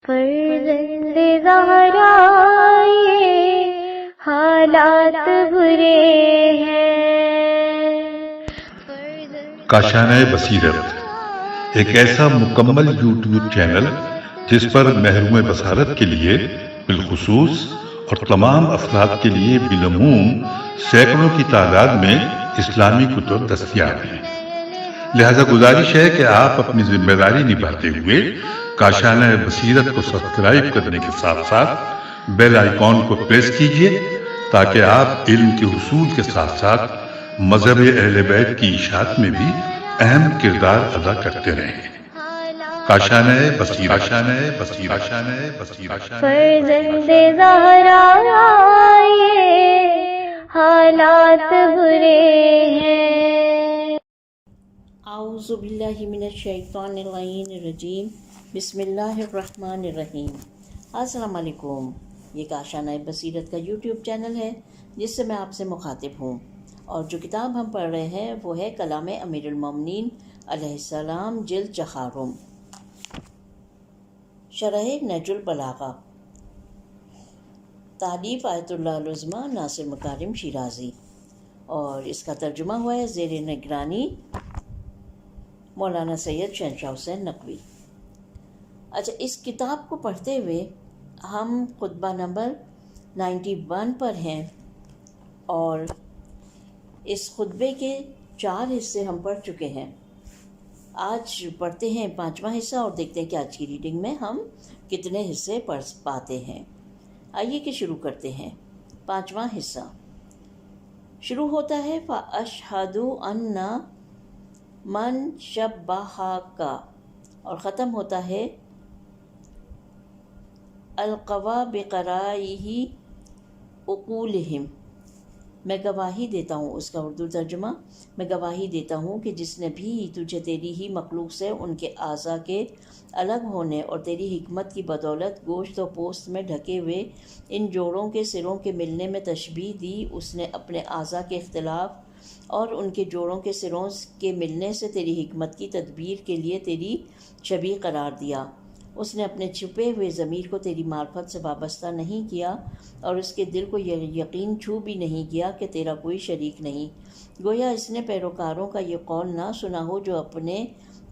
فرزند زہرا یہ حالات برے ہیں۔ کاشانۂ بصیرت ایک ایسا مکمل یوٹیوب چینل جس پر محروم بصارت کے لیے بالخصوص اور تمام افراد کے لیے بالعموم سینکڑوں کی تعداد میں اسلامی کتب دستیاب ہیں۔ لہذا گزارش ہے کہ آپ اپنی ذمہ داری نبھاتے ہوئے کاشانۂ بصیرت کو سبسکرائب کرنے کے ساتھ ساتھ بیل آئیکن کو پریس کیجیے تاکہ آپ علم کے حصول کے ساتھ ساتھ مذہب اہل بیت کی اشاعت میں بھی اہم کردار ادا کرتے رہیں۔ کاشانۂ بصیرت، کاشانۂ بصیرت، کاشانۂ بصیرت۔ فرزند زہرا یہ حالات برے ہیں۔ اعوذ باللہ من الشیطان اللعین الرجیم، بسم اللہ الرحمن الرحیم۔ السلام علیکم، یہ کاشانۂ بصیرت کا یوٹیوب چینل ہے جس سے میں آپ سے مخاطب ہوں، اور جو کتاب ہم پڑھ رہے ہیں وہ ہے کلام امیر المومنین علیہ السلام، جلد 4، شرح نہج البلاغہ، تالیف آیت اللہ العظمیٰ ناصر مکارم شیرازی، اور اس کا ترجمہ ہوا ہے زیر نگرانی مولانا سید شہنشاہ حسین نقوی۔ اچھا، اس کتاب کو پڑھتے ہوئے ہم خطبہ نمبر 91 پر ہیں، اور اس خطبے کے 4 حصے ہم پڑھ چکے ہیں۔ آج پڑھتے ہیں 5واں حصہ اور دیکھتے ہیں کہ آج کی ریڈنگ میں ہم کتنے حصے پڑھ پاتے ہیں۔ آئیے کہ شروع کرتے ہیں۔ 5واں حصہ شروع ہوتا ہے فَأَشْهَدُ أَنَّ مَنْ شَبَّهَكَ، اور ختم ہوتا ہے القوا بقرائہ عقولہم، میں گواہی دیتا ہوں، اس کا اردو ترجمہ، میں گواہی دیتا ہوں کہ جس نے بھی تجھے تیری ہی مخلوق سے ان کے اعضاء کے الگ ہونے اور تیری حکمت کی بدولت گوشت و پوست میں ڈھکے ہوئے ان جوڑوں کے سروں کے ملنے میں تشبیہ دی، اس نے اپنے اعضاء کے اختلاف اور ان کے جوڑوں کے سروں کے ملنے سے تیری حکمت کی تدبیر کے لیے تیری شبیہ قرار دیا۔ اس نے اپنے چھپے ہوئے ضمیر کو تیری معرفت سے وابستہ نہیں کیا اور اس کے دل کو یہ یقین چھو بھی نہیں کیا کہ تیرا کوئی شریک نہیں، گویا اس نے پیروکاروں کا یہ قول نہ سنا ہو جو اپنے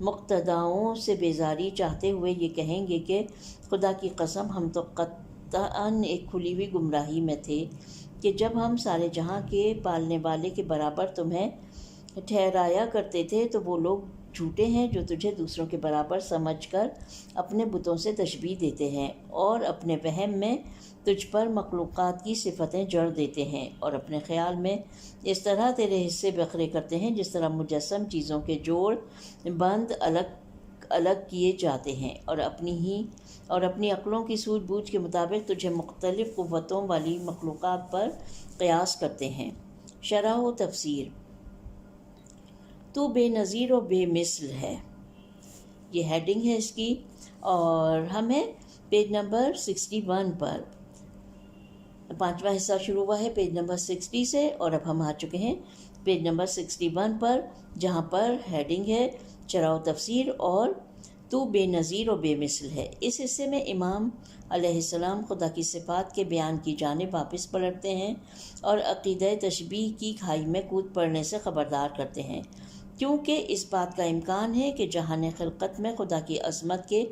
مقتداؤں سے بیزاری چاہتے ہوئے یہ کہیں گے کہ خدا کی قسم ہم تو قطعاً ایک کھلی ہوئی گمراہی میں تھے کہ جب ہم سارے جہاں کے پالنے والے کے برابر تمہیں ٹھہرایا کرتے تھے تو وہ لوگ جھوٹے ہیں جو تجھے دوسروں کے برابر سمجھ کر اپنے بتوں سے تشبیہ دیتے ہیں اور اپنے وہم میں تجھ پر مخلوقات کی صفتیں جڑ دیتے ہیں، اور اپنے خیال میں اس طرح تیرے حصے بکھرے کرتے ہیں جس طرح مجسم چیزوں کے جوڑ بند الگ الگ کیے جاتے ہیں، اور اپنی عقلوں کی سوجھ بوجھ کے مطابق تجھے مختلف قوتوں والی مخلوقات پر قیاس کرتے ہیں۔ شرح و تفسیر، تو بے نظیر و بے مثل ہے، یہ ہیڈنگ ہے اس کی، اور ہمیں پیج نمبر 61 پر 5واں حصہ شروع ہوا ہے پیج نمبر 60 سے، اور اب ہم آ چکے ہیں پیج نمبر 61 پر، جہاں پر ہیڈنگ ہے شرح و تفسیر اور تو بے نظیر و بے مثل ہے۔ اس حصے میں امام علیہ السلام خدا کی صفات کے بیان کی جانب واپس پلٹتے ہیں اور عقیدہ تشبیہ کی کھائی میں کود پڑنے سے خبردار کرتے ہیں، کیونکہ اس بات کا امکان ہے کہ جہان خلقت میں خدا کی عظمت کے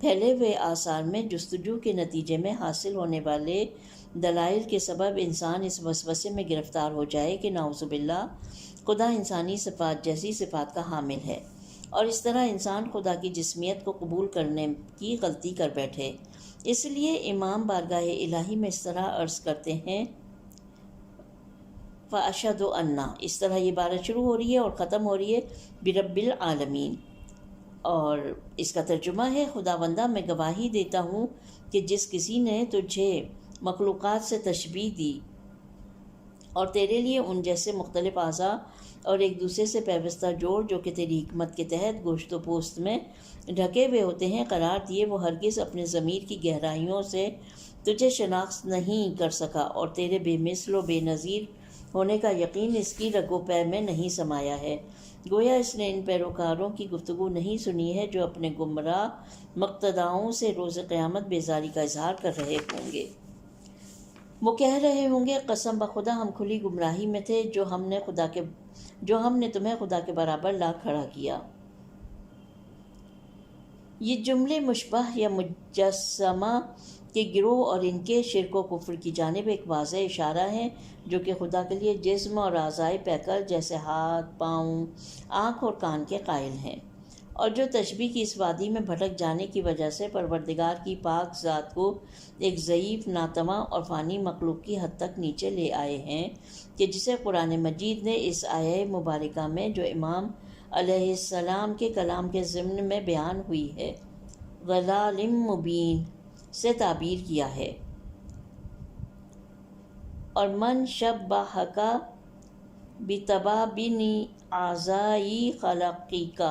پھیلے ہوئے آثار میں جستجو کے نتیجے میں حاصل ہونے والے دلائل کے سبب انسان اس وسوسے میں گرفتار ہو جائے کہ نعوذ باللہ خدا انسانی صفات جیسی صفات کا حامل ہے، اور اس طرح انسان خدا کی جسمیت کو قبول کرنے کی غلطی کر بیٹھے۔ اس لیے امام بارگاہ الہی میں اس طرح عرض کرتے ہیں فَأَشْهَدُ أَنَّ، اس طرح یہ عبارت شروع ہو رہی ہے اور ختم ہو رہی ہے بِرَبِّ العالمین، اور اس کا ترجمہ ہے خداوندہ میں گواہی دیتا ہوں کہ جس کسی نے تجھے مخلوقات سے تشبیہ دی اور تیرے لیے ان جیسے مختلف اعضاء اور ایک دوسرے سے پیوستہ جوڑ جو کہ تیری حکمت کے تحت گوشت و پوست میں ڈھکے ہوئے ہوتے ہیں قرار دیے، وہ ہرگز اپنے ضمیر کی گہرائیوں سے تجھے شناخت نہیں کر سکا، اور تیرے بے مثل و بے نظیر ہونے کا یقین اس کی رگ و پے میں نہیں سمایا ہے۔ گویا اس نے ان پیروکاروں کی گفتگو نہیں سنی ہے جو اپنے گمراہ مقتداؤں سے روز قیامت بیزاری کا اظہار کر رہے ہوں گے۔ وہ کہہ رہے ہوں گے قسم بخدا ہم کھلی گمراہی میں تھے جو ہم نے تمہیں خدا کے برابر لا کھڑا کیا۔ یہ جملے مشبہ یا مجسمہ کے گروہ اور ان کے شرک و کفر کی جانب ایک واضح اشارہ ہے جو کہ خدا کے لیے جسم اور اعضائے پیکر جیسے ہاتھ، پاؤں، آنکھ اور کان کے قائل ہیں، اور جو تشبیہ کی اس وادی میں بھٹک جانے کی وجہ سے پروردگار کی پاک ذات کو ایک ضعیف، ناتواں اور فانی مخلوق کی حد تک نیچے لے آئے ہیں کہ جسے قرآن مجید نے اس آیہ مبارکہ میں جو امام علیہ السلام کے کلام کے ضمن میں بیان ہوئی ہے ضلال مبین سے تعبیر کیا ہے۔ اور من شبہک بتبابن اعضائی خلقک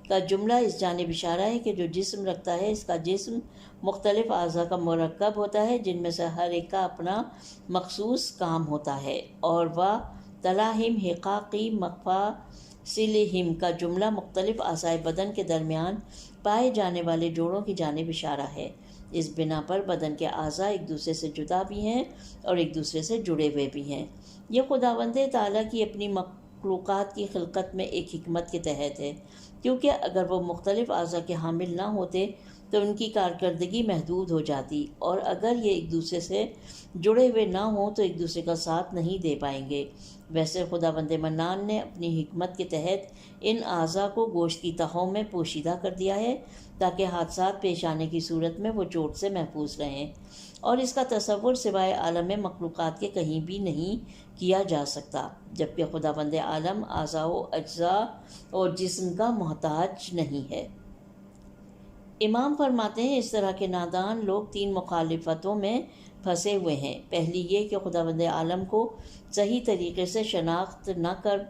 کا جملہ اس جانب اشارہ ہے کہ جو جسم رکھتا ہے اس کا جسم مختلف اعضاء کا مرکب ہوتا ہے جن میں سے ہر ایک کا اپنا مخصوص کام ہوتا ہے، اور وہ تلاہم حقاقی مفاصلہم کا جملہ مختلف اعضاء بدن کے درمیان پائے جانے والے جوڑوں کی جانب اشارہ ہے۔ اس بنا پر بدن کے اعضاء ایک دوسرے سے جدا بھی ہیں اور ایک دوسرے سے جڑے ہوئے بھی ہیں۔ یہ خداوند تعالیٰ کی اپنی مخلوقات کی خلقت میں ایک حکمت کے تحت ہے، کیونکہ اگر وہ مختلف اعضاء کے حامل نہ ہوتے تو ان کی کارکردگی محدود ہو جاتی، اور اگر یہ ایک دوسرے سے جڑے ہوئے نہ ہوں تو ایک دوسرے کا ساتھ نہیں دے پائیں گے۔ ویسے خداوند منان نے اپنی حکمت کے تحت ان اعضاء کو گوشت کی تہوں میں پوشیدہ کر دیا ہے تاکہ حادثات پیش آنے کی صورت میں وہ چوٹ سے محفوظ رہیں، اور اس کا تصور سوائے عالم مخلوقات کے کہیں بھی نہیں کیا جا سکتا، جبکہ خداوند عالم اعضاء و اجزاء اور جسم کا محتاج نہیں ہے۔ امام فرماتے ہیں اس طرح کے نادان لوگ تین مخالفتوں میں پھنسے ہوئے ہیں۔ پہلی یہ کہ خداوند عالم کو صحیح طریقے سے شناخت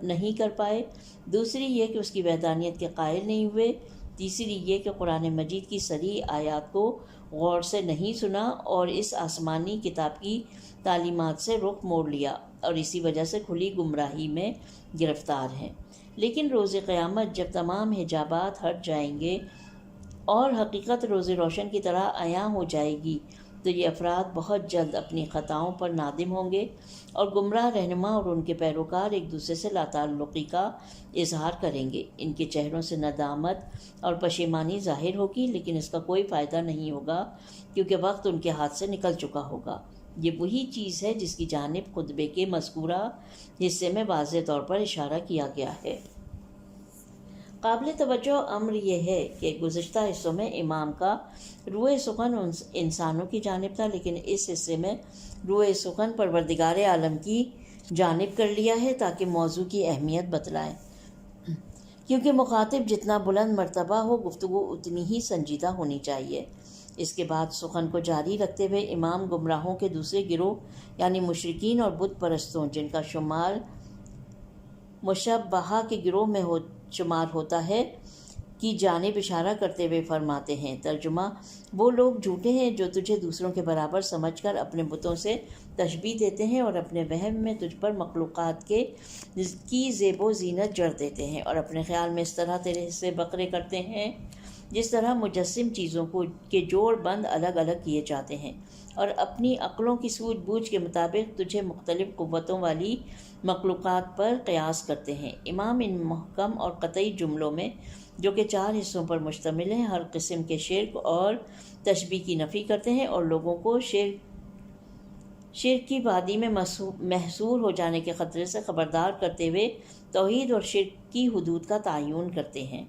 نہیں کر پائے، دوسری یہ کہ اس کی وحدانیت کے قائل نہیں ہوئے، تیسری یہ کہ قرآن مجید کی صریح آیات کو غور سے نہیں سنا اور اس آسمانی کتاب کی تعلیمات سے رخ موڑ لیا، اور اسی وجہ سے کھلی گمراہی میں گرفتار ہیں۔ لیکن روز قیامت جب تمام حجابات ہٹ جائیں گے اور حقیقت روز روشن کی طرح عیاں ہو جائے گی تو یہ افراد بہت جلد اپنی خطاؤں پر نادم ہوں گے، اور گمراہ رہنما اور ان کے پیروکار ایک دوسرے سے لا تعلقی کا اظہار کریں گے۔ ان کے چہروں سے ندامت اور پشیمانی ظاہر ہوگی، لیکن اس کا کوئی فائدہ نہیں ہوگا کیونکہ وقت ان کے ہاتھ سے نکل چکا ہوگا۔ یہ وہی چیز ہے جس کی جانب خطبے کے مذکورہ حصے میں واضح طور پر اشارہ کیا گیا ہے۔ قابل توجہ امر یہ ہے کہ گزشتہ حصوں میں امام کا روئے سخن انسانوں کی جانب تھا، لیکن اس حصے میں روئے سخن پروردگار عالم کی جانب کر لیا ہے تاکہ موضوع کی اہمیت بتلائیں، کیونکہ مخاطب جتنا بلند مرتبہ ہو گفتگو اتنی ہی سنجیدہ ہونی چاہیے۔ اس کے بعد سخن کو جاری رکھتے ہوئے امام گمراہوں کے دوسرے گروہ یعنی مشرکین اور بت پرستوں جن کا شمار مشبہہ کے گروہ میں شمار ہوتا ہے کی جانب اشارہ کرتے ہوئے فرماتے ہیں، ترجمہ: وہ لوگ جھوٹے ہیں جو تجھے دوسروں کے برابر سمجھ کر اپنے بتوں سے تشبیہ دیتے ہیں اور اپنے وہم میں تجھ پر مخلوقات کی زیب و زینت جڑ دیتے ہیں، اور اپنے خیال میں اس طرح تیرے حصے بکرے کرتے ہیں جس طرح مجسم چیزوں کے جوڑ بند الگ الگ کیے جاتے ہیں، اور اپنی عقلوں کی سوجھ بوجھ کے مطابق تجھے مختلف قوتوں والی مخلوقات پر قیاس کرتے ہیں۔ امام ان محکم اور قطعی جملوں میں جو کہ 4 حصوں پر مشتمل ہیں ہر قسم کے شرک اور تشبیہ کی نفی کرتے ہیں اور لوگوں کو شرک کی وادی میں محصور ہو جانے کے خطرے سے خبردار کرتے ہوئے توحید اور شرک کی حدود کا تعین کرتے ہیں۔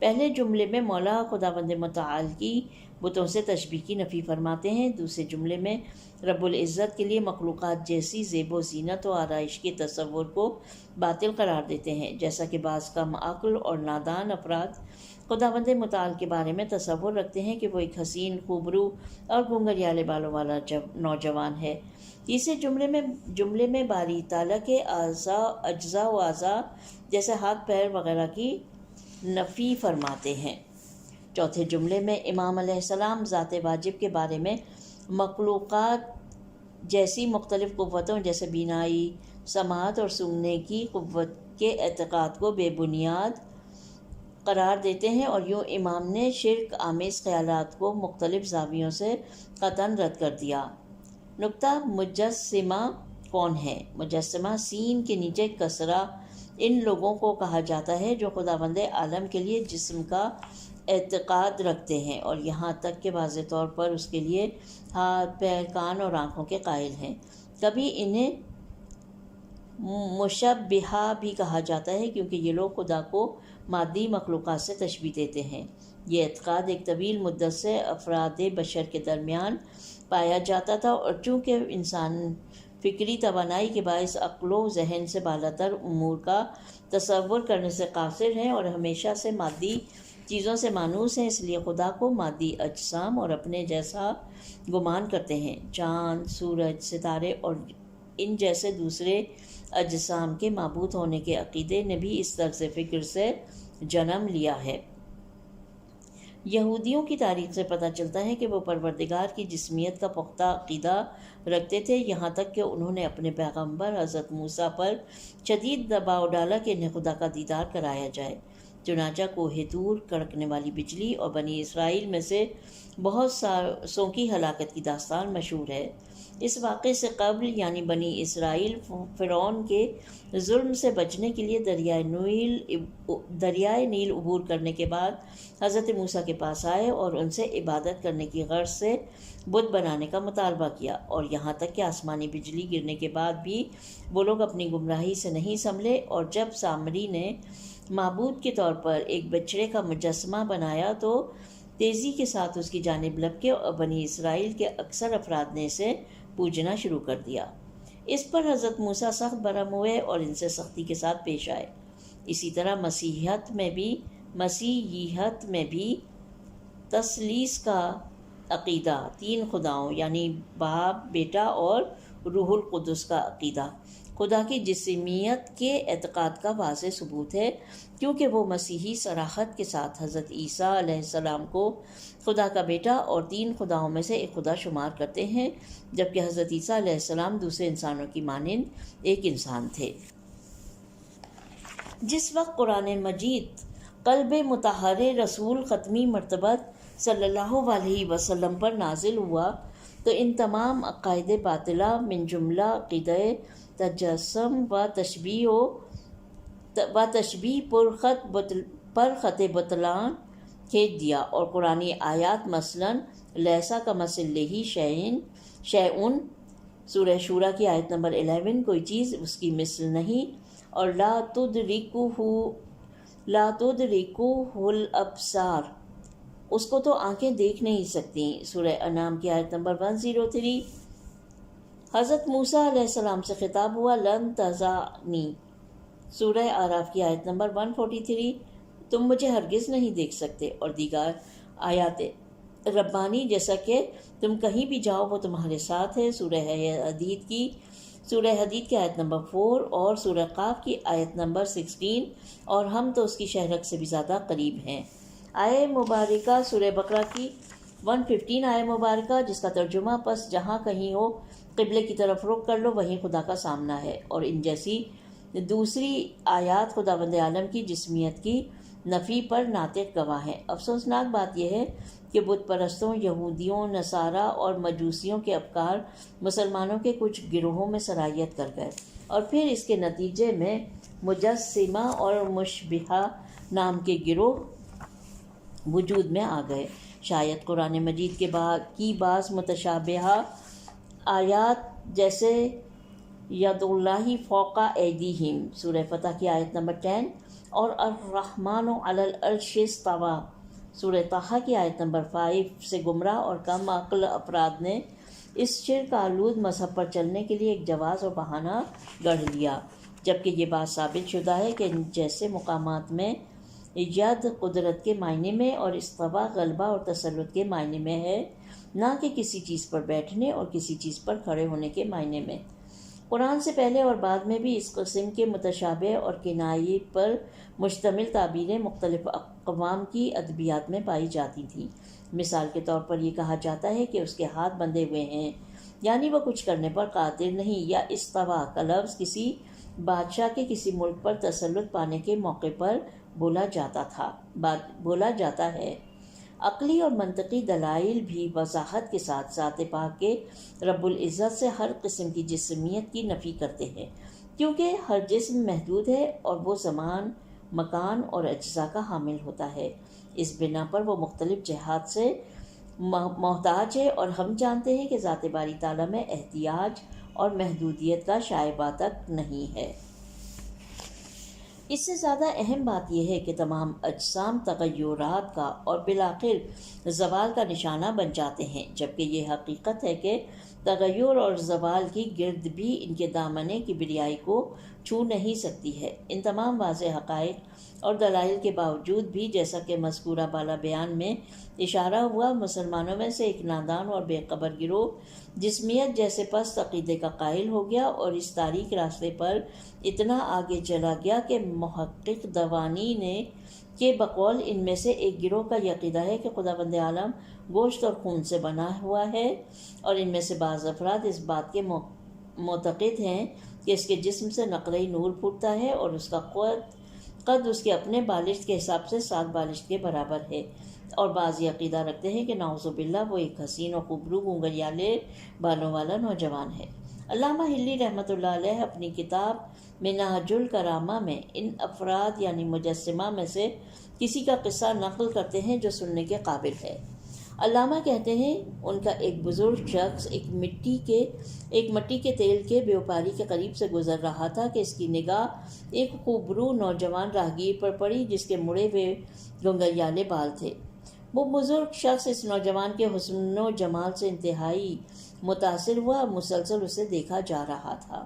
پہلے جملے میں مولا خداوند متعال کی بتوں سے تشبیہ کی نفی فرماتے ہیں، دوسرے جملے میں رب العزت کے لیے مخلوقات جیسی زیب و زینت و آرائش کے تصور کو باطل قرار دیتے ہیں، جیسا کہ بعض کم عقل اور نادان افراد خداوند متعال کے بارے میں تصور رکھتے ہیں کہ وہ ایک حسین، خوبرو اور گھنگھریالے بالوں والا نوجوان ہے۔ تیسرے جملے میں باری تعالیٰ کے اجزاء و اعضاء جیسے ہاتھ، پیر وغیرہ کی نفی فرماتے ہیں۔ چوتھے جملے میں امام علیہ السلام ذات واجب کے بارے میں مخلوقات جیسی مختلف قوتوں جیسے بینائی، سماعت اور سننے کی قوت کے اعتقاد کو بے بنیاد قرار دیتے ہیں، اور یوں امام نے شرک آمیز خیالات کو مختلف زاویوں سے قطعاً رد کر دیا۔ نقطہ: مجسمہ کون ہے؟ مجسمہ سین کے نیچے کسرہ ان لوگوں کو کہا جاتا ہے جو خداوند عالم کے لیے جسم کا اعتقاد رکھتے ہیں، اور یہاں تک کہ واضح طور پر اس کے لیے ہاتھ، پیر، کان اور آنکھوں کے قائل ہیں۔ کبھی انہیں مشبہہ بھی کہا جاتا ہے کیونکہ یہ لوگ خدا کو مادی مخلوقات سے تشبیہ دیتے ہیں۔ یہ اعتقاد ایک طویل مدت سے افراد بشر کے درمیان پایا جاتا تھا، اور چونکہ انسان فکری توانائی کے باعث عقل و ذہن سے بالاتر امور کا تصور کرنے سے قاصر ہیں اور ہمیشہ سے مادی چیزوں سے مانوس ہیں، اس لیے خدا کو مادی اجسام اور اپنے جیسا گمان کرتے ہیں۔ چاند، سورج، ستارے اور ان جیسے دوسرے اجسام کے معبود ہونے کے عقیدے نے بھی اس طرز فکر سے جنم لیا ہے۔ یہودیوں کی تاریخ سے پتہ چلتا ہے کہ وہ پروردگار کی جسمیت کا پختہ عقیدہ رکھتے تھے، یہاں تک کہ انہوں نے اپنے پیغمبر حضرت موسیٰ پر شدید دباؤ ڈالا کہ انہیں خدا کا دیدار کرایا جائے۔ چنانچہ کوہ طور، کڑکنے والی بجلی اور بنی اسرائیل میں سے بہت سوں کی ہلاکت کی داستان مشہور ہے۔ اس واقعے سے قبل یعنی بنی اسرائیل فرعون کے ظلم سے بچنے کے لیے دریائے نیل عبور کرنے کے بعد حضرت موسیٰ کے پاس آئے اور ان سے عبادت کرنے کی غرض سے بت بنانے کا مطالبہ کیا، اور یہاں تک کہ آسمانی بجلی گرنے کے بعد بھی وہ لوگ اپنی گمراہی سے نہیں سنبھلے، اور جب سامری نے معبود کے طور پر ایک بچڑے کا مجسمہ بنایا تو تیزی کے ساتھ اس کی جانب لپکے اور بنی اسرائیل کے اکثر افراد نے اسے پوجنا شروع کر دیا۔ اس پر حضرت موسیٰ سخت برہم ہوئے اور ان سے سختی کے ساتھ پیش آئے۔ اسی طرح مسیحیت میں بھی تثلیث کا عقیدہ، تین خداؤں یعنی باپ، بیٹا اور روح القدس کا عقیدہ، خدا کی جسمیت کے اعتقاد کا واضح ثبوت ہے، کیونکہ وہ مسیحی صراحت کے ساتھ حضرت عیسیٰ علیہ السلام کو خدا کا بیٹا اور تین خداؤں میں سے ایک خدا شمار کرتے ہیں، جبکہ حضرت عیسیٰ علیہ السلام دوسرے انسانوں کی مانند ایک انسان تھے۔ جس وقت قرآن مجید قلب مطہر رسول ختمی مرتبہ صلی اللہ علیہ وسلم پر نازل ہوا تو ان تمام عقائد باطلہ من جملہ عقیدہ تجسم و تشبیہ پر خط بطلان کھینچ دیا، اور قرآنی آیات مثلاً لیسا کمثلہ شیئن سورہ شورى کی آیت نمبر 11 کوئی چیز اس کی مثل نہیں، اور لا تدرکہ الابصار اس کو تو آنکھیں دیکھ نہیں سکتی، سورہ انعام کی آیت نمبر 103۔ حضرت موسیٰ علیہ السلام سے خطاب ہوا لن ترانی، سورہ اعراف کی آیت نمبر 143، تم مجھے ہرگز نہیں دیکھ سکتے، اور دیگر آیات ربانی جیسا کہ تم کہیں بھی جاؤ وہ تمہارے ساتھ ہے، سورہ حدید کی آیت نمبر 4 اور سورہ قاف کی آیت نمبر 16، اور ہم تو اس کی شہرت سے بھی زیادہ قریب ہیں۔ آیہ مبارکہ سورہ بقرہ کی 115 آیہ مبارکہ جس کا ترجمہ پس جہاں کہیں ہو قبلے کی طرف رخ کر لو وہیں خدا کا سامنا ہے، اور ان جیسی دوسری آیات خداوند عالم کی جسمیت کی نفی پر ناطق گواہ ہیں۔ افسوسناک بات یہ ہے کہ بت پرستوں، یہودیوں، نصارہ اور مجوسیوں کے افکار مسلمانوں کے کچھ گروہوں میں سرایت کر گئے، اور پھر اس کے نتیجے میں مجسمہ اور مشبہہ نام کے گروہ وجود میں آ گئے۔ شاید قرآن مجید کی بعض متشابہہ آیات جیسے ید اللہ فوق ایدیہم سورہ فتح کی آیت نمبر 10 اور الرحمن علی العرش استوی سورہ طٰہٰ کی آیت نمبر 5 سے گمراہ اور کم عقل افراد نے اس شرک آلود مذہب پر چلنے کے لیے ایک جواز اور بہانہ گڑھ لیا، جبکہ یہ بات ثابت شدہ ہے کہ ان جیسے مقامات میں ید قدرت کے معنی میں اور استوا غلبہ اور تسلط کے معنی میں ہے، نہ کہ کسی چیز پر بیٹھنے اور کسی چیز پر کھڑے ہونے کے معنی میں۔ قرآن سے پہلے اور بعد میں بھی اس قسم کے متشابہ اور کنائی پر مشتمل تعبیریں مختلف اقوام کی ادبیات میں پائی جاتی تھیں۔ مثال کے طور پر یہ کہا جاتا ہے کہ اس کے ہاتھ بندھے ہوئے ہیں، یعنی وہ کچھ کرنے پر قادر نہیں، یا استوا کا لفظ کسی بادشاہ کے کسی ملک پر تسلط پانے کے موقع پر بولا جاتا ہے۔ عقلی اور منطقی دلائل بھی وضاحت کے ساتھ ذات پاک کے رب العزت سے ہر قسم کی جسمیت کی نفی کرتے ہیں، کیونکہ ہر جسم محدود ہے اور وہ زمان، مکان اور اجزاء کا حامل ہوتا ہے۔ اس بنا پر وہ مختلف جہات سے محتاج ہے، اور ہم جانتے ہیں کہ ذات باری تعالیٰ میں احتیاج اور محدودیت کا شائبہ تک نہیں ہے۔ اس سے زیادہ اہم بات یہ ہے کہ تمام اجسام تغیرات کا اور بالآخر زوال کا نشانہ بن جاتے ہیں، جبکہ یہ حقیقت ہے کہ تغیر اور زوال کی گرد بھی ان کے دامنے کی بریائی کو چھو نہیں سکتی ہے۔ ان تمام واضح حقائق اور دلائل کے باوجود بھی، جیسا کہ مذکورہ بالا بیان میں اشارہ ہوا، مسلمانوں میں سے ایک نادان اور بے خبر گروہ جسمیت جیسے پست عقیدے کا قائل ہو گیا اور اس تاریک راستے پر اتنا آگے چلا گیا کہ محقق دوانی نے کے بقول ان میں سے ایک گروہ کا یہ عقیدہ ہے کہ خداوند عالم گوشت اور خون سے بنا ہوا ہے، اور ان میں سے بعض افراد اس بات کے معتقد ہیں کہ اس کے جسم سے نقرۂ نور پھوٹتا ہے اور اس کا قد اس کے اپنے بالشت کے حساب سے 7 بالشت کے برابر ہے، اور بعض یہ عقیدہ رکھتے ہیں کہ نعوذ باللہ وہ ایک حسین و خوبرو گھنگریالے بالوں والا نوجوان ہے۔ علامہ حلی رحمۃ اللہ علیہ اپنی کتاب منہاج الکرامہ میں ان افراد یعنی مجسمہ میں سے کسی کا قصہ نقل کرتے ہیں جو سننے کے قابل ہے۔ علامہ کہتے ہیں ان کا ایک بزرگ شخص ایک مٹی کے تیل کے بیوپاری کے قریب سے گزر رہا تھا کہ اس کی نگاہ ایک خوبرو نوجوان راہگیر پر پڑی جس کے مڑے ہوئے گھنگریالے بال تھے۔ وہ بزرگ شخص اس نوجوان کے حسن و جمال سے انتہائی متاثر ہوا اور مسلسل اسے دیکھا جا رہا تھا۔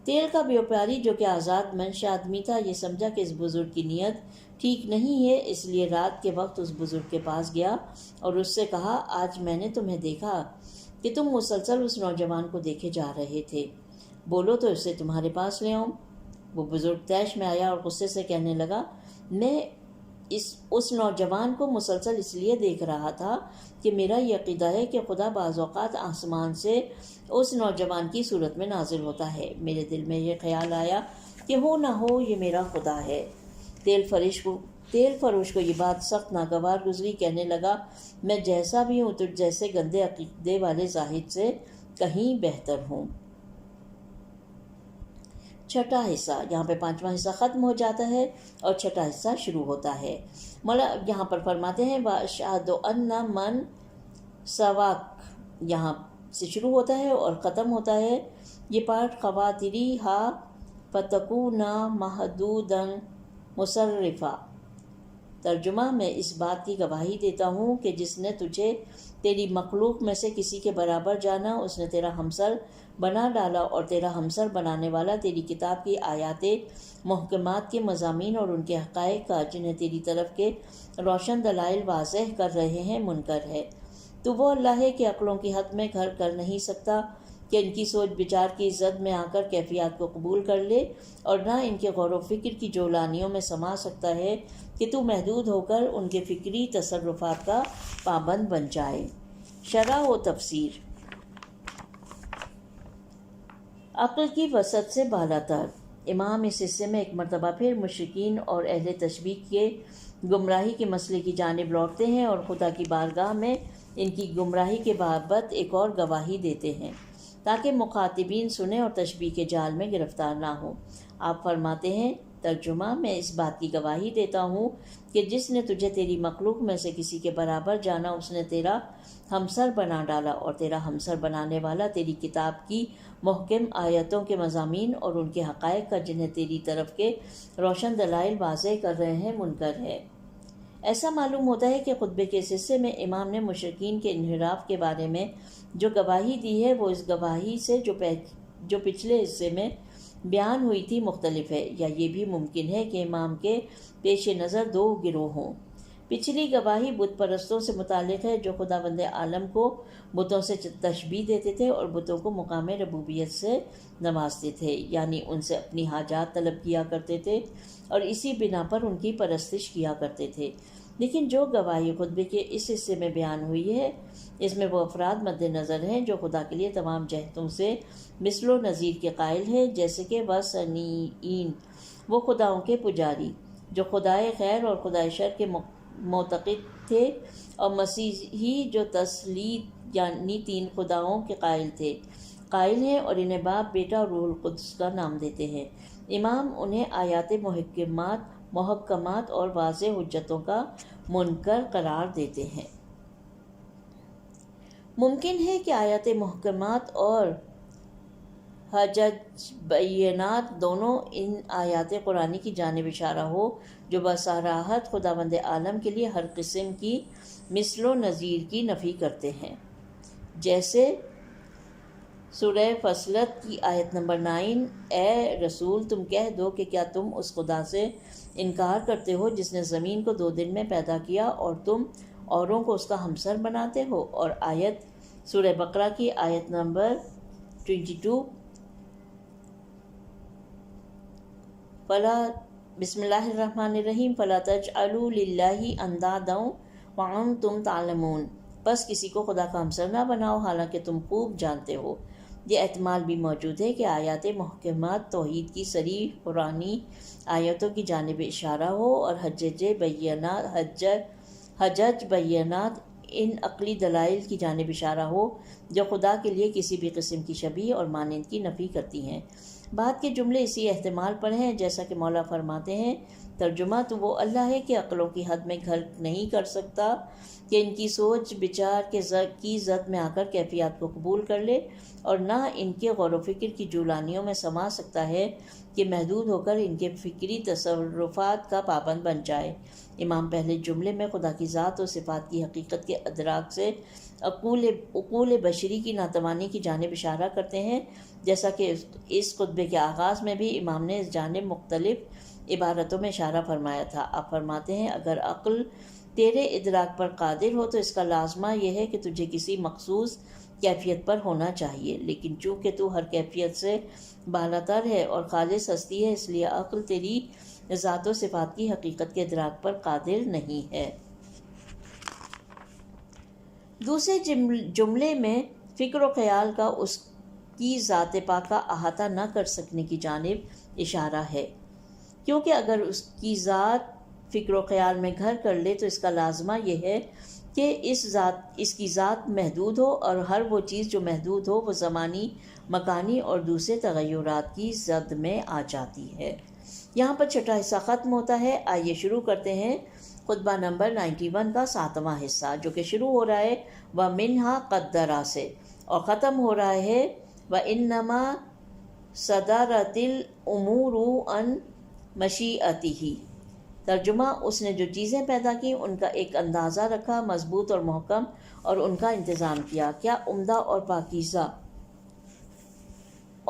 تیل کا بیوپاری جو کہ آزاد منش آدمی تھا، یہ سمجھا کہ اس بزرگ کی نیت ٹھیک نہیں ہے، اس لیے رات کے وقت اس بزرگ کے پاس گیا اور اس سے کہا، آج میں نے تمہیں دیکھا کہ تم مسلسل اس نوجوان کو دیکھے جا رہے تھے، بولو تو اسے تمہارے پاس لے آؤں۔ وہ بزرگ طیش میں آیا اور غصے سے کہنے لگا، میں اس نوجوان کو مسلسل اس لیے دیکھ رہا تھا کہ میرا یہ عقیدہ ہے کہ خدا بعض اوقات آسمان سے اس نوجوان کی صورت میں نازل ہوتا ہے۔ میرے دل میں یہ خیال آیا کہ ہو نہ ہو یہ میرا خدا ہے۔ تیل فروش کو یہ بات سخت ناگوار گزری، کہنے لگا، میں جیسا بھی ہوں تجھ جیسے گندے عقیدے والے زاہد سے کہیں بہتر ہوں۔ چھٹا حصہ، یہاں پہ 5واں حصہ ختم ہو جاتا ہے اور چھٹا حصہ شروع ہوتا ہے۔ مولا یہاں پر فرماتے ہیں وَأَشْهَدُ أَنَّ مَنْ سَوَاكَ، یہاں سے شروع ہوتا ہے اور ختم ہوتا ہے۔ یہ پارٹ خواتری ہا فَتَكُونَ مَحْدُودًا مُصَرِّفًا، ترجمہ، میں اس بات کی گواہی دیتا ہوں کہ جس نے تجھے تیری مخلوق میں سے کسی کے برابر جانا، اس نے تیرا ہمسر بنا ڈالا، اور تیرا ہمسر بنانے والا تیری کتاب کی آیات محکمات کے مضامین اور ان کے حقائق کا، جنہیں تیری طرف کے روشن دلائل واضح کر رہے ہیں، منکر ہے۔ تو وہ اللہ ہے کہ عقلوں کی حد میں گھر کر نہیں سکتا کہ ان کی سوچ بچار کی زد میں آ کر کیفیات کو قبول کر لے، اور نہ ان کے غور و فکر کی جولانیوں میں سما سکتا ہے کہ تو محدود ہو کر ان کے فکری تصرفات کا پابند بن جائے۔ شرح و تفسیر۔ عقل کی وسعت سے بالاتر، امام اس حصے میں ایک مرتبہ پھر مشرکین اور اہل تشبیہ کے گمراہی کے مسئلے کی جانب لوٹتے ہیں اور خدا کی بارگاہ میں ان کی گمراہی کے بابت ایک اور گواہی دیتے ہیں تاکہ مخاطبین سنیں اور تشبیہ کے جال میں گرفتار نہ ہوں۔ آپ فرماتے ہیں، ترجمہ، میں اس بات کی گواہی دیتا ہوں کہ جس نے تجھے تیری مخلوق میں سے کسی کے برابر جانا، اس نے تیرا ہمسر بنا ڈالا، اور تیرا ہمسر بنانے والا تیری کتاب کی محکم آیتوں کے مضامین اور ان کے حقائق کا، جنہیں تیری طرف کے روشن دلائل واضح کر رہے ہیں، منکر ہے۔ ایسا معلوم ہوتا ہے کہ خطبے کے اس حصے میں امام نے مشرکین کے انحراف کے بارے میں جو گواہی دی ہے وہ اس گواہی سے جو پچھلے حصے میں بیان ہوئی تھی مختلف ہے، یا یہ بھی ممکن ہے کہ امام کے پیش نظر 2 گروہ ہوں۔ پچھلی گواہی بت پرستوں سے متعلق ہے جو خداوند عالم کو بتوں سے تشبیہ دیتے تھے اور بتوں کو مقام ربوبیت سے نوازتے تھے، یعنی ان سے اپنی حاجات طلب کیا کرتے تھے اور اسی بنا پر ان کی پرستش کیا کرتے تھے۔ لیکن جو گواہی خطبے کے اس حصے میں بیان ہوئی ہے اس میں وہ افراد مد نظر ہیں جو خدا کے لیے تمام جہتوں سے مثل و نظیر کے قائل ہیں، جیسے کہ وثنیین، وہ خداؤں کے پجاری جو خدائے خیر اور خدائے شر کے معتقد تھے، اور مسیحی جو تثلیث یعنی تین خداؤں کے قائل ہیں اور انہیں باپ، بیٹا اور روح القدس کا نام دیتے ہیں۔ امام انہیں آیات محکمات اور واضح حجتوں کا منکر قرار دیتے ہیں۔ ممکن ہے کہ آیات محکمات اور حجج بینات دونوں ان آیات قرآنی کی جانب اشارہ ہو جو بصراحت خداوند عالم کے لیے ہر قسم کی مثل و نظیر کی نفی کرتے ہیں، جیسے سورہ فصلت کی آیت نمبر 9، اے رسول تم کہہ دو کہ کیا تم اس خدا سے انکار کرتے ہو جس نے زمین کو 2 دن میں پیدا کیا اور تم اوروں کو اس کا ہمسر بناتے ہو؟ اور آیت سورہ بقرہ کی آیت نمبر 22، بسم اللہ الرحمن الرحیم، فلا تجعلوا للہ اندادا وانتم تعلمون، بس کسی کو خدا کا ہمسر نہ بناؤ حالانکہ تم خوب جانتے ہو۔ یہ احتمال بھی موجود ہے کہ آیات محکمات توحید کی صریح قرآنی آیتوں کی جانب اشارہ ہو اور حجج بینات ان عقلی دلائل کی جانب اشارہ ہو جو خدا کے لیے کسی بھی قسم کی شبیہ اور مانند کی نفی کرتی ہیں۔ بعد کے جملے اسی احتمال پر ہیں، جیسا کہ مولا فرماتے ہیں، ترجمہ تو وہ اللہ ہے کہ عقلوں کی حد میں غرق نہیں کر سکتا کہ ان کی سوچ بچار کی زد میں آ کر کیفیات کو قبول کر لے، اور نہ ان کے غور و فکر کی جولانیوں میں سما سکتا ہے کہ محدود ہو کر ان کے فکری تصرفات کا پابند بن جائے۔ امام پہلے جملے میں خدا کی ذات و صفات کی حقیقت کے ادراک سے عقول بشری کی ناتوانی کی جانب اشارہ کرتے ہیں، جیسا کہ اس خطبے کے آغاز میں بھی امام نے اس جانب مختلف عبارتوں میں اشارہ فرمایا تھا۔ آپ فرماتے ہیں، اگر عقل تیرے ادراک پر قادر ہو تو اس کا لازمہ یہ ہے کہ تجھے کسی مخصوص کیفیت پر ہونا چاہیے، لیکن چونکہ تو ہر کیفیت سے بالاتر ہے اور خالص ہستی ہے، اس لیے عقل تیری ذات و صفات کی حقیقت کے ادراک پر قادر نہیں ہے۔ دوسرے جملے میں فکر و خیال کا اس کی ذات پاک کا احاطہ نہ کر سکنے کی جانب اشارہ ہے، کیونکہ اگر اس کی ذات فکر و خیال میں گھر کر لے تو اس کا لازمہ یہ ہے کہ اس کی ذات محدود ہو، اور ہر وہ چیز جو محدود ہو وہ زمانی، مکانی اور دوسرے تغیرات کی زد میں آ جاتی ہے۔ یہاں پر چھٹا حصہ ختم ہوتا ہے۔ آئیے شروع کرتے ہیں خطبہ نمبر 91 کا 7واں حصہ، جو کہ شروع ہو رہا ہے وَمِنْهَا قَدَّرَ سے اور ختم ہو رہا ہے وَإِنَّمَا صَدَرَتِ الْأُمُورُ عَنْ مَشِيئَتِهِ۔ ترجمہ، اس نے جو چیزیں پیدا کی ان کا ایک اندازہ رکھا، مضبوط اور محکم، اور ان کا انتظام کیا، کیا عمدہ اور پاکیزہ،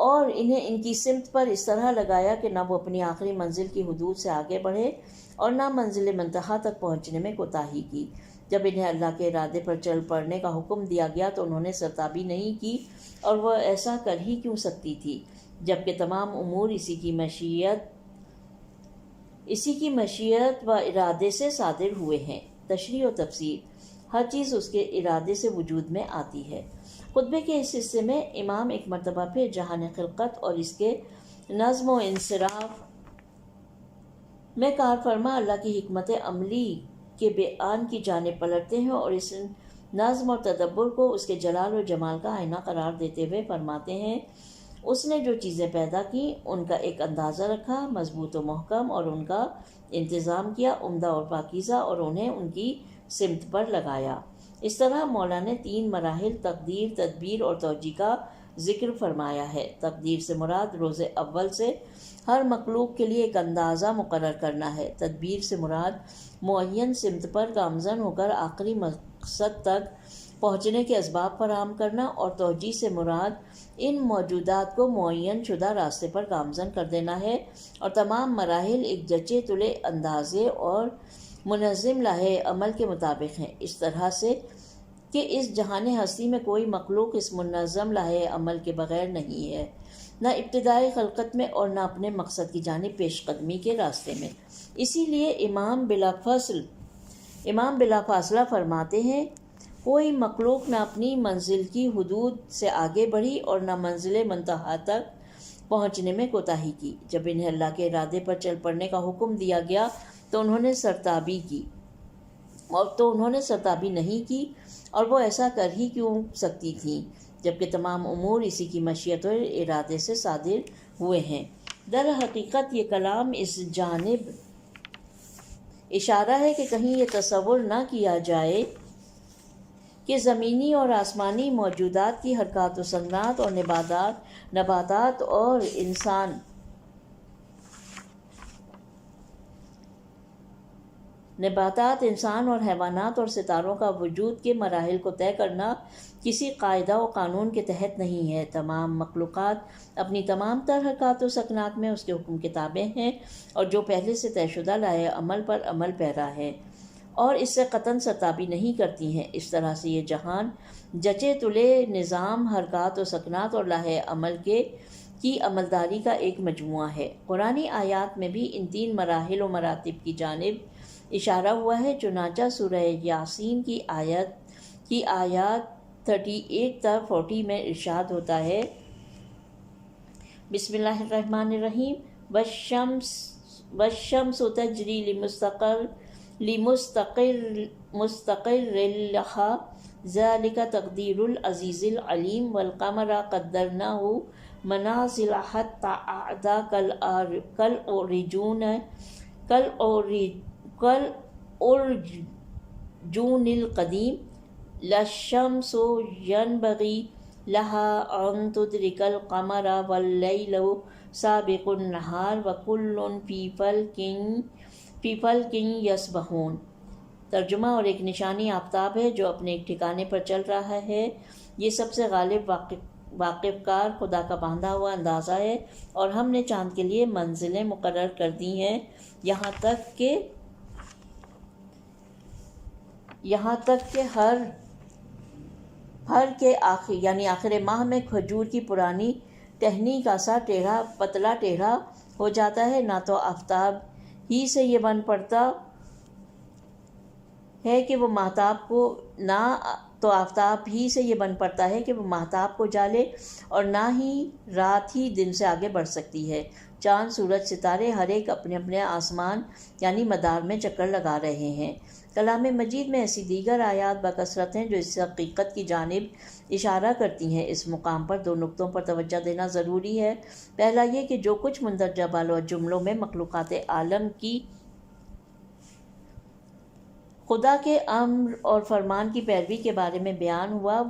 اور انہیں ان کی سمت پر اس طرح لگایا کہ نہ وہ اپنی آخری منزل کی حدود سے آگے بڑھے اور نہ منزل منتہا تک پہنچنے میں کوتاہی کی۔ جب انہیں اللہ کے ارادے پر چل پڑنے کا حکم دیا گیا تو انہوں نے سرتابی نہیں کی، اور وہ ایسا کر ہی کیوں سکتی تھی، جبکہ تمام امور اسی کی مشیت و ارادے سے صادر ہوئے ہیں۔ تشریح و تفسیر، ہر چیز اس کے ارادے سے وجود میں آتی ہے۔ خطبے کے اس حصے میں امام ایک مرتبہ پھر جہان خلقت اور اس کے نظم و انصراف میں کار فرما اللہ کی حکمت عملی کے بیان کی جانب پلٹتے ہیں، اور اس نظم اور تدبر کو اس کے جلال و جمال کا آئینہ قرار دیتے ہوئے فرماتے ہیں، اس نے جو چیزیں پیدا کی ان کا ایک اندازہ رکھا، مضبوط و محکم، اور ان کا انتظام کیا، عمدہ اور پاکیزہ، اور انہیں ان کی سمت پر لگایا۔ اس طرح مولا نے 3 مراحل تقدیر، تدبیر اور توجیہ کا ذکر فرمایا ہے۔ تقدیر سے مراد روز اول سے ہر مخلوق کے لیے ایک اندازہ مقرر کرنا ہے۔ تدبیر سے مراد معین سمت پر گامزن ہو کر آخری مقصد تک پہنچنے کے اسباب فراہم کرنا، اور توجیہ سے مراد ان موجودات کو معین شدہ راستے پر گامزن کر دینا ہے، اور تمام مراحل ایک جچے تلے اندازے اور منظم لائحہ عمل کے مطابق ہیں، اس طرح سے کہ اس جہان ہستی میں کوئی مخلوق اس منظم لائحہ عمل کے بغیر نہیں ہے، نہ ابتدائی خلقت میں اور نہ اپنے مقصد کی جانب پیش قدمی کے راستے میں۔ اسی لیے امام بلا فصل امام بلا فاصلہ فرماتے ہیں کوئی مخلوق نہ اپنی منزل کی حدود سے آگے بڑھی اور نہ منزل منتہا تک پہنچنے میں کوتاہی کی۔ جب انہیں اللہ کے ارادے پر چل پڑنے کا حکم دیا گیا تو انہوں نے سرتابی کی، اور تو انہوں نے سرتابی نہیں کی، اور وہ ایسا کر ہی کیوں سکتی تھیں جبکہ تمام امور اسی کی مشیت اور ارادے سے صادر ہوئے ہیں۔ در حقیقت یہ کلام اس جانب اشارہ ہے کہ کہیں یہ تصور نہ کیا جائے کہ زمینی اور آسمانی موجودات کی حرکات و سکنات اور نباتات اور انسان اور حیوانات اور ستاروں کا وجود کے مراحل کو طے کرنا کسی قاعدہ و قانون کے تحت نہیں ہے۔ تمام مخلوقات اپنی تمام تر حرکات و سکنات میں اس کے حکم کے تابع ہیں، اور جو پہلے سے طے شدہ لائحہ عمل پر عمل پیرا ہے اور اس سے قطعاً سرتابی نہیں کرتی ہیں۔ اس طرح سے یہ جہان جچے تلے نظام حرکات و سکنات اور لائحہ عمل کی عملداری کا ایک مجموعہ ہے۔ قرآنی آیات میں بھی ان 3 مراحل و مراتب کی جانب اشارہ ہوا ہے۔ چنانچہ سورہ یاسین کی آیات 38 تا 40 میں ارشاد ہوتا ہے، بسم اللہ الرحمن الرحیم، والشمس تجری لمستقر لها ذلك تقدیر العزیز العلیم، والقمر قدرناه منازل حتى عاد كالعرجون القدیم، لا الشمس ينبغي لها أن تدرك القمر والليل سابق النهار وكل في فلك يسبحون۔ ترجمہ، اور ایک نشانی آفتاب ہے جو اپنے ایک ٹھکانے پر چل رہا ہے، یہ سب سے غالب واقف کار خدا کا باندھا ہوا اندازہ ہے، اور ہم نے چاند کے لیے منزلیں مقرر کر دی ہیں یہاں تک کہ ہر کے آخر ماہ میں کھجور کی پرانی ٹہنی کا سا پتلا ٹیڑھا ہو جاتا ہے۔ نہ تو آفتاب ہی سے یہ بن پڑتا ہے کہ وہ ماہتاب کو جالے، اور نہ ہی رات ہی دن سے آگے بڑھ سکتی ہے۔ چاند، سورج، ستارے ہر ایک اپنے اپنے آسمان مدار میں چکر لگا رہے ہیں۔ کلام مجید میں ایسی دیگر آیات بکثرت ہیں جو اس حقیقت کی جانب اشارہ کرتی ہیں۔ اس مقام پر 2 نقطوں پر توجہ دینا ضروری ہے۔ پہلا یہ کہ جو کچھ مندرجہ بالا جملوں میں مخلوقات عالم کی خدا کے امر اور فرمان کی پیروی کے بارے میں بیان ہوا،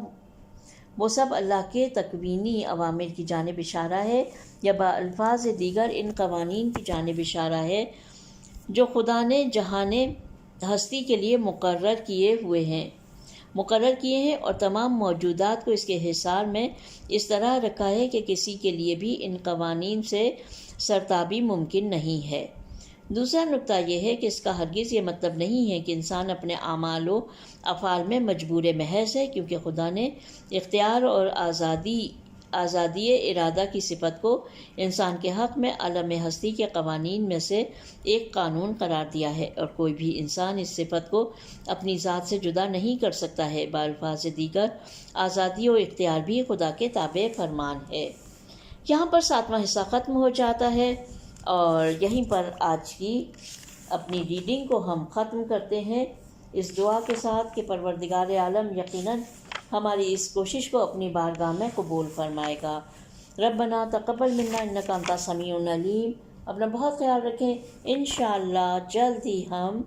وہ سب اللہ کے تکوینی اوامر کی جانب اشارہ ہے، یا بالفاظ دیگر ان قوانین کی جانب اشارہ ہے جو خدا نے جہان ہستی کے لیے مقرر کیے ہیں اور تمام موجودات کو اس کے حصار میں اس طرح رکھا ہے کہ کسی کے لیے بھی ان قوانین سے سرتابی ممکن نہیں ہے۔ دوسرا نقطہ یہ ہے کہ اس کا ہرگز یہ مطلب نہیں ہے کہ انسان اپنے اعمال و افعال میں مجبور محض ہے، کیونکہ خدا نے اختیار اور آزادی ارادہ کی صفت کو انسان کے حق میں عالم ہستی کے قوانین میں سے ایک قانون قرار دیا ہے، اور کوئی بھی انسان اس صفت کو اپنی ذات سے جدا نہیں کر سکتا ہے۔ بالفاظ دیگر آزادی و اختیار بھی خدا کے تابع فرمان ہے۔ یہاں پر 7واں حصہ ختم ہو جاتا ہے، اور یہیں پر آج کی اپنی ریڈنگ کو ہم ختم کرتے ہیں، اس دعا کے ساتھ کہ پروردگار عالم یقیناً ہماری اس کوشش کو اپنی بارگاہ میں قبول فرمائے گا۔ ربنا تقبل منا انک انت السمیع العلیم۔ اپنا بہت خیال رکھیں، انشاءاللہ جلد ہی ہم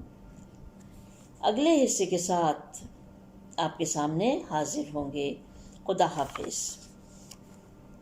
اگلے حصے کے ساتھ آپ کے سامنے حاضر ہوں گے۔ خدا حافظ۔